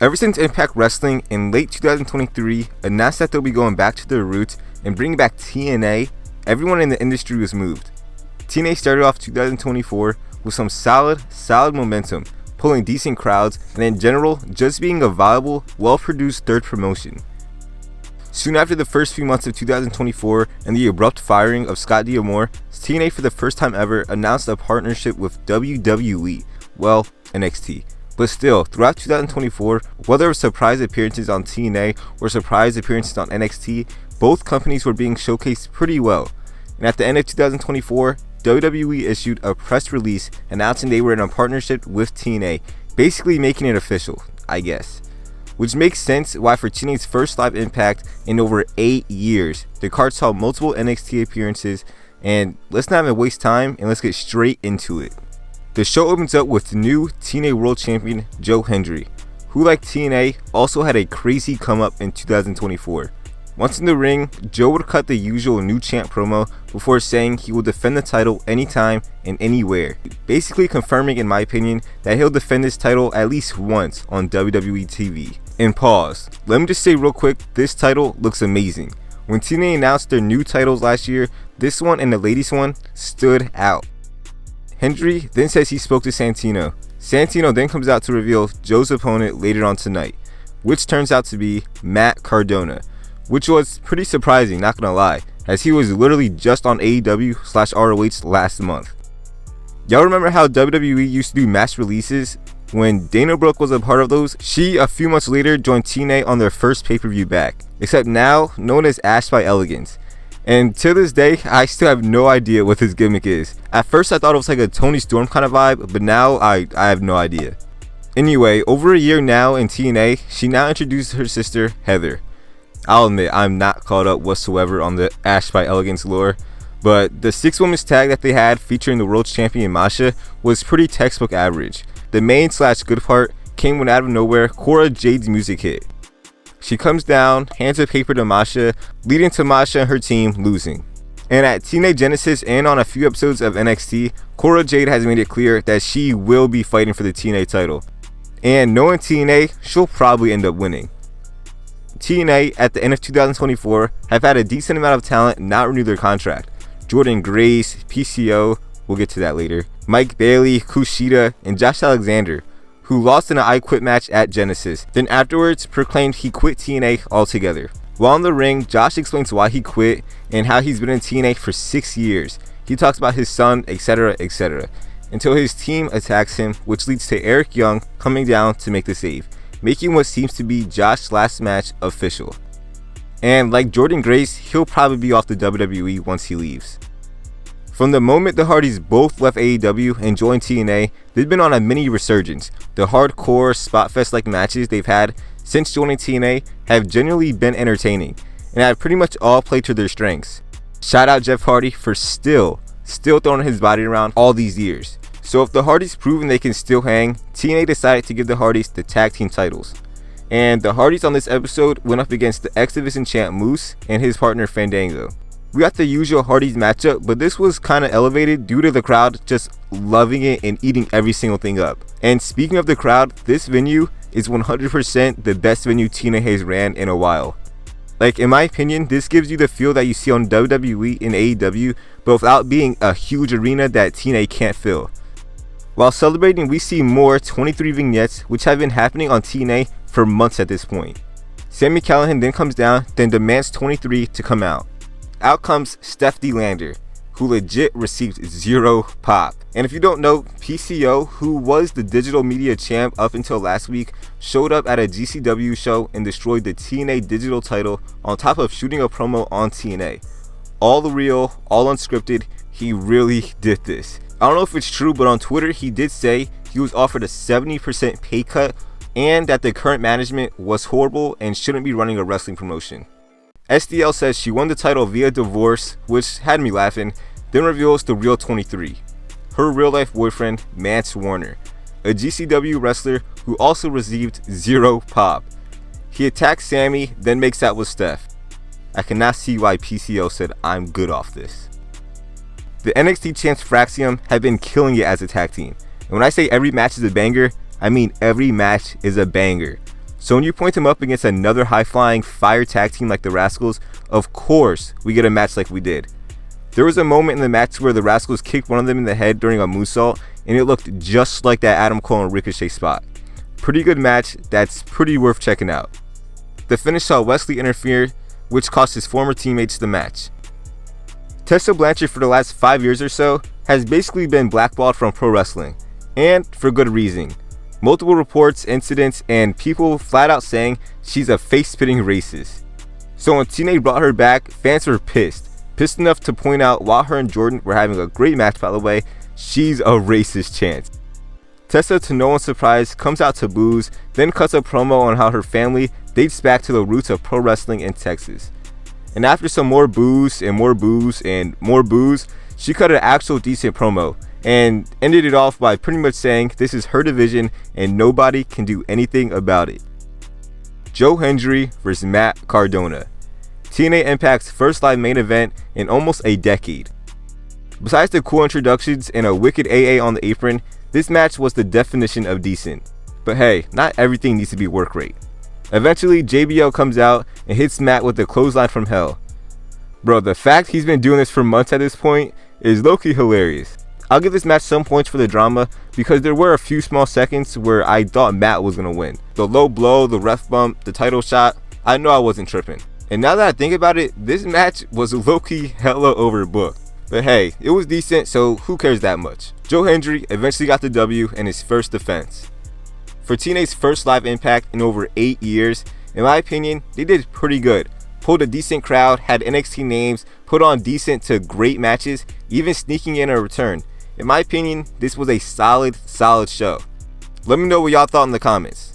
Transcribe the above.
Ever since Impact Wrestling in late 2023 announced that they'll be going back to their roots and bringing back TNA, everyone in the industry was moved. TNA started off 2024 with some solid momentum, pulling decent crowds, and in general, just being a viable, well-produced third promotion. Soon after the first few months of 2024 and the abrupt firing of Scott D'Amore, TNA for the first time ever announced a partnership with WWE, well, NXT. But still, throughout 2024, whether it was surprise appearances on TNA or surprise appearances on NXT, both companies were being showcased pretty well. And at the end of 2024, WWE issued a press release announcing they were in a partnership with TNA, basically making it official, I guess. Which makes sense why for TNA's first live Impact in over 8 years, the card saw multiple NXT appearances, and let's not even waste time and let's get straight into it. The show opens up with new TNA World Champion Joe Hendry, who like TNA also had a crazy come up in 2024. Once in the ring, Joe would cut the usual new champ promo before saying he will defend the title anytime and anywhere, basically confirming in my opinion that he'll defend this title at least once on WWE TV. And pause, let me just say real quick, this title looks amazing. When TNA announced their new titles last year, this one and the ladies one stood out. Hendry then says he spoke to Santino. Santino then comes out to reveal Joe's opponent later on tonight, which turns out to be Matt Cardona, which was pretty surprising, not gonna lie, as he was literally just on AEW/ROH last month. Y'all remember how WWE used to do mass releases? When Dana Brooke was a part of those, she a few months later joined TNA on their first pay-per-view back, except now known as Ash by Elegance. And to this day, I still have no idea what his gimmick is. At first I thought it was like a Tony Storm kind of vibe, but now I have no idea. Anyway, over a year now in TNA, she now introduced her sister, Heather. I'll admit, I'm not caught up whatsoever on the Ash by Elegance lore, but the 6-women's tag that they had featuring the world champion Masha was pretty textbook average. The main/good part came when out of nowhere, Cora Jade's music hit. She comes down, hands a paper to Masha, leading to Masha and her team losing. And at TNA Genesis and on a few episodes of NXT, Cora Jade has made it clear that she will be fighting for the TNA title. And knowing TNA, she'll probably end up winning. TNA at the end of 2024 have had a decent amount of talent not renew their contract. Jordan Grace, PCO, we'll get to that later, Mike Bailey, Kushida, and Josh Alexander, who lost in an I Quit match at Genesis, then afterwards proclaimed he quit TNA altogether. While in the ring, Josh explains why he quit and how he's been in TNA for 6 years. He talks about his son, etc., until his team attacks him, which leads to Eric Young coming down to make the save, making what seems to be Josh's last match official. And like Jordan Grace, he'll probably be off the WWE once he leaves. From the moment the Hardys both left AEW and joined TNA, they've been on a mini resurgence. The hardcore spotfest-like matches they've had since joining TNA have genuinely been entertaining, and have pretty much all played to their strengths. Shout out Jeff Hardy for still throwing his body around all these years. So if the Hardys proven they can still hang, TNA decided to give the Hardys the tag team titles. And the Hardys on this episode went up against the X-Division champ Moose and his partner Fandango. We got the usual Hardys matchup, but this was kind of elevated due to the crowd just loving it and eating every single thing up. And speaking of the crowd, this venue is 100% the best venue TNA has ran in a while. Like, in my opinion, this gives you the feel that you see on WWE and AEW, but without being a huge arena that TNA can't fill. While celebrating, we see more 23 vignettes, which have been happening on TNA for months at this point. Sami Callihan then comes down, then demands 23 to come out. Out comes Steph D. Lander, who legit received 0 pop. And if you don't know, PCO, who was the digital media champ up until last week, showed up at a GCW show and destroyed the TNA digital title on top of shooting a promo on TNA. All real, all unscripted, he really did this. I don't know if it's true, but on Twitter he did say he was offered a 70% pay cut and that the current management was horrible and shouldn't be running a wrestling promotion. SDL says she won the title via divorce, which had me laughing, then reveals the real 23. Her real-life boyfriend, Mance Warner, a GCW wrestler who also received 0 pop. He attacks Sammy, then makes out with Steph. I cannot see why PCO said I'm good off this. The NXT champs Fraxium have been killing it as a tag team. And when I say every match is a banger, I mean every match is a banger. So when you point him up against another high-flying fire tag team like the Rascals, of course we get a match like we did. There was a moment in the match where the Rascals kicked one of them in the head during a moonsault, and it looked just like that Adam Cole and Ricochet spot. Pretty good match that's pretty worth checking out. The finish saw Wesley interfere, which cost his former teammates the match. Tessa Blanchard for the last 5 years or so has basically been blackballed from pro wrestling, and for good reason. Multiple reports, incidents, and people flat out saying she's a face-spitting racist. So when TNA brought her back, fans were pissed enough to point out while her and Jordan were having a great match, by the way, she's a racist chance. Tessa, to no one's surprise, comes out to booze, then cuts a promo on how her family dates back to the roots of pro wrestling in Texas. And after some more booze and more booze and more booze, she cut an actual decent promo and ended it off by pretty much saying this is her division and nobody can do anything about it. Joe Hendry vs. Matt Cardona. TNA Impact's first live main event in almost a decade. Besides the cool introductions and a wicked AA on the apron, this match was the definition of decent. But hey, not everything needs to be work rate. Eventually, JBL comes out and hits Matt with the clothesline from hell. Bro, the fact he's been doing this for months at this point is low-key hilarious. I'll give this match some points for the drama because there were a few small seconds where I thought Matt was going to win. The low blow, the ref bump, the title shot, I know I wasn't tripping. And now that I think about it, this match was low-key hella overbooked. But hey, it was decent, so who cares that much? Joe Hendry eventually got the W in his first defense. For TNA's first live Impact in over 8 years, in my opinion, they did pretty good. Pulled a decent crowd, had NXT names, put on decent to great matches, even sneaking in a return. In my opinion, this was a solid show. Let me know what y'all thought in the comments.